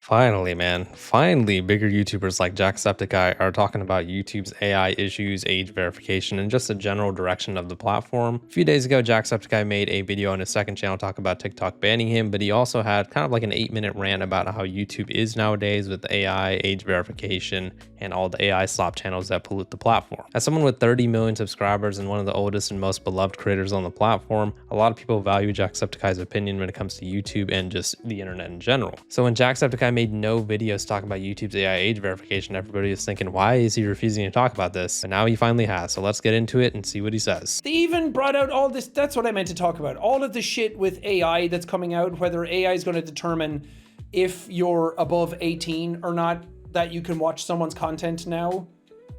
Finally, man. Finally, bigger YouTubers like Jacksepticeye are talking about YouTube's AI issues, age verification, and just the general direction of the platform. A few days ago, Jacksepticeye made a video on his second channel talking about TikTok banning him, but he also had kind of like an 8-minute rant about how YouTube is nowadays with AI, age verification, and all the AI slop channels that pollute the platform. As someone with 30 million subscribers and one of the oldest and most beloved creators on the platform, a lot of people value Jacksepticeye's opinion when it comes to YouTube and just the internet in general. So when Jacksepticeye made no videos talking about YouTube's AI age verification, everybody was thinking, why is he refusing to talk about this? But now he finally has, so let's get into it and see what he says. They even brought out all this, that's what I meant to talk about, all of the shit with AI that's coming out, whether AI is going to determine if you're above 18 or not, that you can watch someone's content now.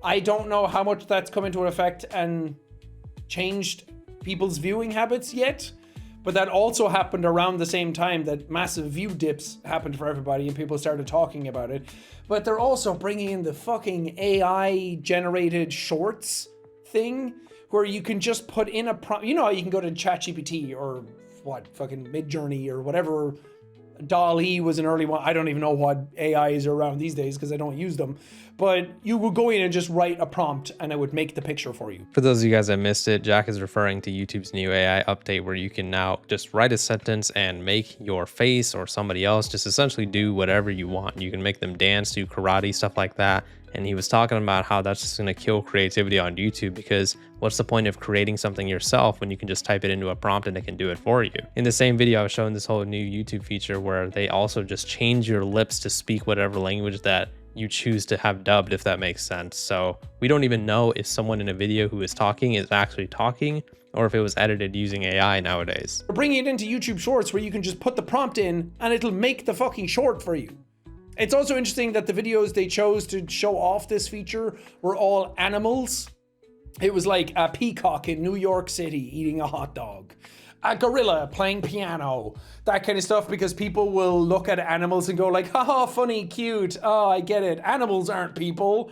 I don't know how much that's come into effect and changed people's viewing habits yet. But that also happened around the same time that massive view dips happened for everybody and people started talking about it. But they're also bringing in the fucking AI generated shorts thing where you can just put in a prompt. You know how you can go to ChatGPT or what, fucking Midjourney or whatever. DALL-E was an early one. I don't even know what AIs are around these days because I don't use them. But you would go in and just write a prompt and it would make the picture for you. For those of you guys that missed it, Jack is referring to YouTube's new AI update where you can now just write a sentence and make your face or somebody else just essentially do whatever you want. You can make them dance, do karate, stuff like that. And he was talking about how that's just going to kill creativity on YouTube because what's the point of creating something yourself when you can just type it into a prompt and it can do it for you? In the same video, I was showing this whole new YouTube feature where they also just change your lips to speak whatever language that you choose to have dubbed, if that makes sense. So we don't even know if someone in a video who is talking is actually talking or if it was edited using AI nowadays. We're bringing it into YouTube Shorts where you can just put the prompt in and it'll make the fucking short for you. It's also interesting that the videos they chose to show off this feature were all animals. It was like a peacock in New York City eating a hot dog, a gorilla playing piano, that kind of stuff, because people will look at animals and go like, haha, funny, cute, oh, I get it, animals aren't people.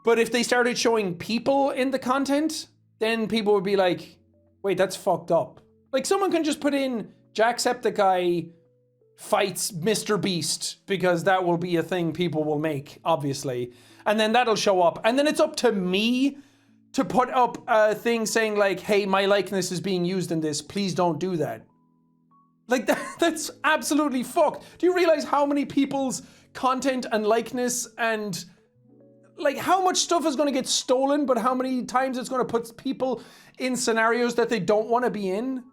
But if they started showing people in the content, then people would be like, wait, that's fucked up. Like someone can just put in Jacksepticeye fights Mr. Beast, because that will be a thing people will make, obviously. And then that'll show up. And then it's up to me to put up a thing saying like, hey, my likeness is being used in this. Please don't do that. Like that's absolutely fucked. Do you realize how many people's content and likeness and like how much stuff is going to get stolen, but how many times it's going to put people in scenarios that they don't want to be in?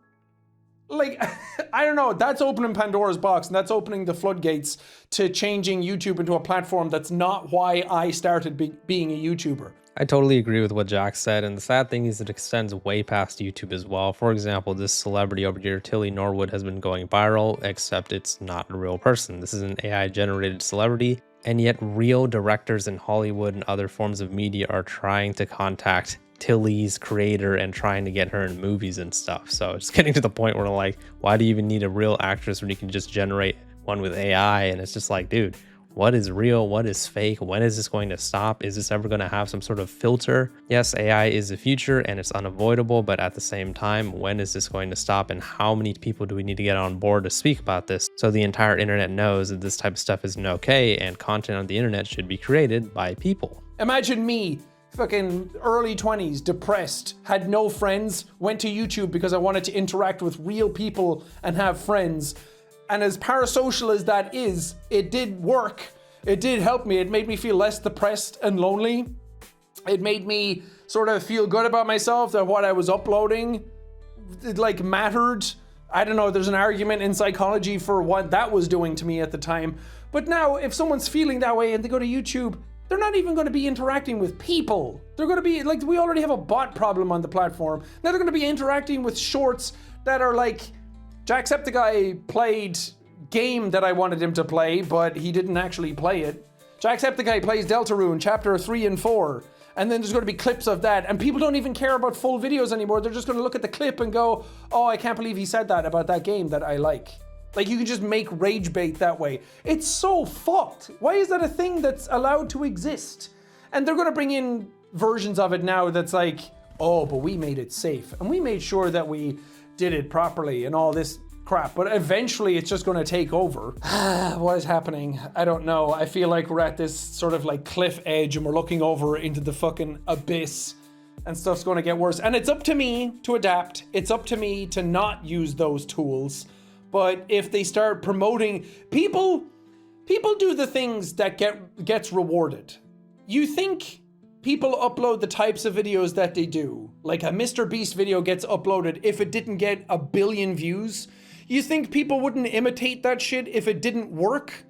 Like, I don't know, that's opening Pandora's box and that's opening the floodgates to changing YouTube into a platform that's not why I started being a YouTuber. I totally agree with what Jack said, and the sad thing is it extends way past YouTube as well. For example, this celebrity over here, Tilly Norwood, has been going viral, except it's not a real person. This is an AI generated celebrity, and yet real directors in Hollywood and other forms of media are trying to contact Tilly's creator and trying to get her in movies and stuff. So it's getting to the point where like, why do you even need a real actress when you can just generate one with AI? And it's just like, dude, what is real? What is fake? When is this going to stop? Is this ever going to have some sort of filter? Yes, AI is the future and it's unavoidable, but at the same time, when is this going to stop and how many people do we need to get on board to speak about this so the entire internet knows that this type of stuff isn't okay and content on the internet should be created by people? Imagine me, fucking early 20s, depressed, had no friends, went to YouTube because I wanted to interact with real people and have friends. And as parasocial as that is, it did work. It did help me. It made me feel less depressed and lonely. It made me sort of feel good about myself, that what I was uploading, it like mattered. I don't know, there's an argument in psychology for what that was doing to me at the time. But now if someone's feeling that way and they go to YouTube, they're not even going to be interacting with people. They're going to be like, we already have a bot problem on the platform. Now they're going to be interacting with shorts that are like, Jacksepticeye played game that I wanted him to play, but he didn't actually play it. Jacksepticeye plays Deltarune chapter 3 and 4. And then there's going to be clips of that. And people don't even care about full videos anymore. They're just going to look at the clip and go, oh, I can't believe he said that about that game that I like. Like, you can just make rage bait that way. It's so fucked. Why is that a thing that's allowed to exist? And they're gonna bring in versions of it now that's like, oh, but we made it safe. And we made sure that we did it properly and all this crap, but eventually it's just going to take over. What is happening? I don't know. I feel like we're at this sort of like cliff edge and we're looking over into the fucking abyss and stuff's going to get worse. And it's up to me to adapt. It's up to me to not use those tools. But if they start promoting, people do the things that gets rewarded. You think people upload the types of videos that they do? Like a Mr. Beast video gets uploaded if it didn't get 1 billion views? You think people wouldn't imitate that shit if it didn't work?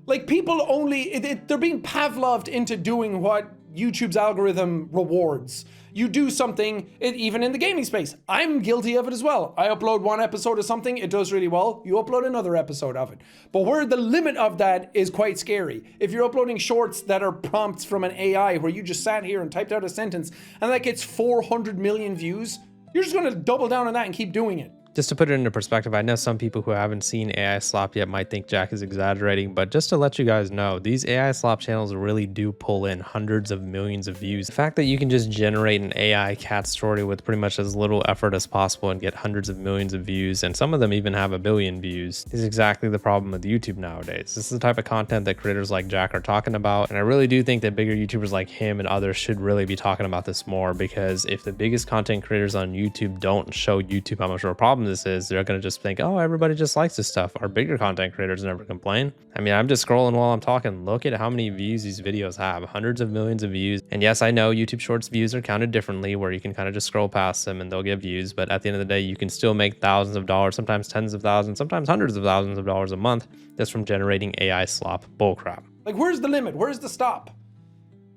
Like people only, they're being Pavloved into doing what YouTube's algorithm rewards. You do something, even in the gaming space. I'm guilty of it as well. I upload one episode of something, it does really well. You upload another episode of it. But where the limit of that is quite scary. If you're uploading shorts that are prompts from an AI where you just sat here and typed out a sentence and that gets 400 million views, you're just gonna double down on that and keep doing it. Just to put it into perspective, I know some people who haven't seen AI slop yet might think Jack is exaggerating, but just to let you guys know, these AI slop channels really do pull in hundreds of millions of views. The fact that you can just generate an AI cat story with pretty much as little effort as possible and get hundreds of millions of views, and some of them even have 1 billion views, is exactly the problem with YouTube nowadays. This is the type of content that creators like Jack are talking about, and I really do think that bigger YouTubers like him and others should really be talking about this more, because if the biggest content creators on YouTube don't show YouTube how much of a problem this is, they're going to just think, oh, everybody just likes this stuff. Our bigger content creators never complain. I mean, I'm just scrolling while I'm talking. Look at how many views these videos have. Hundreds of millions of views. And yes, I know YouTube Shorts views are counted differently, where you can kind of just scroll past them and they'll get views. But at the end of the day, you can still make thousands of dollars, sometimes tens of thousands, sometimes hundreds of thousands of dollars a month just from generating AI slop bullcrap. Like, where's the limit? Where's the stop?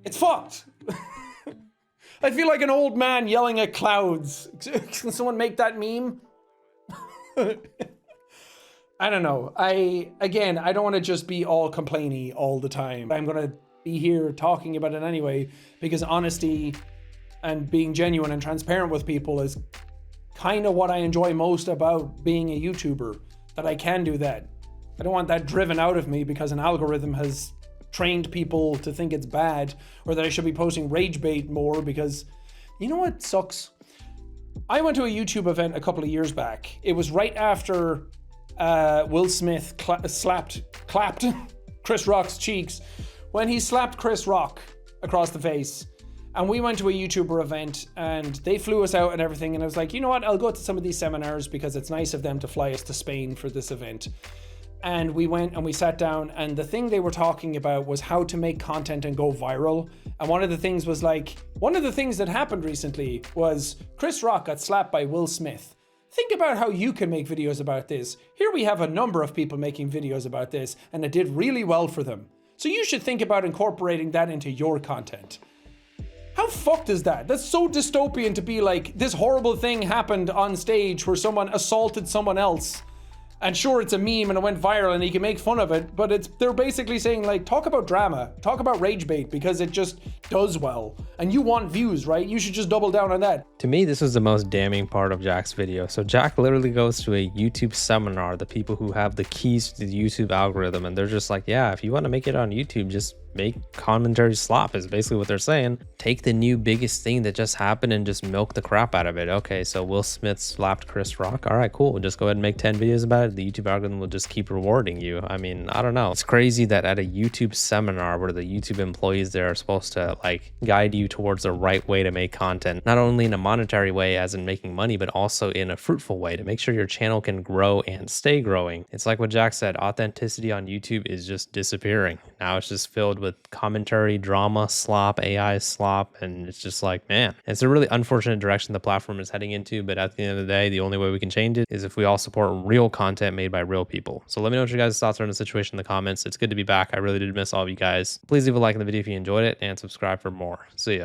It's fucked. I feel like an old man yelling at clouds. Can someone make that meme? I don't know. I don't want to just be all complainy all the time. I'm going to be here talking about it anyway, because honesty and being genuine and transparent with people is kind of what I enjoy most about being a YouTuber, that I can do that. I don't want that driven out of me because an algorithm has trained people to think it's bad, or that I should be posting rage bait more, because you know what sucks? I went to a YouTube event a couple of years back. It was right after Will Smith clapped Chris Rock's cheeks when he slapped Chris Rock across the face. And we went to a YouTuber event and they flew us out and everything. And I was like, you know what? I'll go to some of these seminars because it's nice of them to fly us to Spain for this event. And we went and we sat down, and the thing they were talking about was how to make content and go viral. And one of the things that happened recently was Chris Rock got slapped by Will Smith. Think about how you can make videos about this. Here we have a number of people making videos about this, and it did really well for them. So you should think about incorporating that into your content. How fucked is that? That's so dystopian to be like, this horrible thing happened on stage where someone assaulted someone else. And sure, it's a meme and it went viral and you can make fun of it, but they're basically saying, like, talk about drama, talk about rage bait, because it just does well. And you want views, right? You should just double down on that. To me, this was the most damning part of Jack's video. So Jack literally goes to a YouTube seminar, the people who have the keys to the YouTube algorithm, and they're just like, yeah, if you want to make it on YouTube, just make commentary slop is basically what they're saying. Take the new biggest thing that just happened and just milk the crap out of it. Okay, so Will Smith slapped Chris Rock. All right, cool. We'll just go ahead and make 10 videos about it. The YouTube algorithm will just keep rewarding you. I mean, I don't know. It's crazy that at a YouTube seminar where the YouTube employees there are supposed to like guide you towards the right way to make content, not only in a monetary way as in making money, but also in a fruitful way to make sure your channel can grow and stay growing. It's like what Jack said, authenticity on YouTube is just disappearing. Now it's just filled with commentary, drama, slop, AI slop, and it's just like, man, it's a really unfortunate direction the platform is heading into, but at the end of the day, the only way we can change it is if we all support real content made by real people. So let me know what your guys' thoughts are on the situation in the comments. It's good to be back. I really did miss all of you guys. Please leave a like in the video if you enjoyed it and subscribe for more. See ya.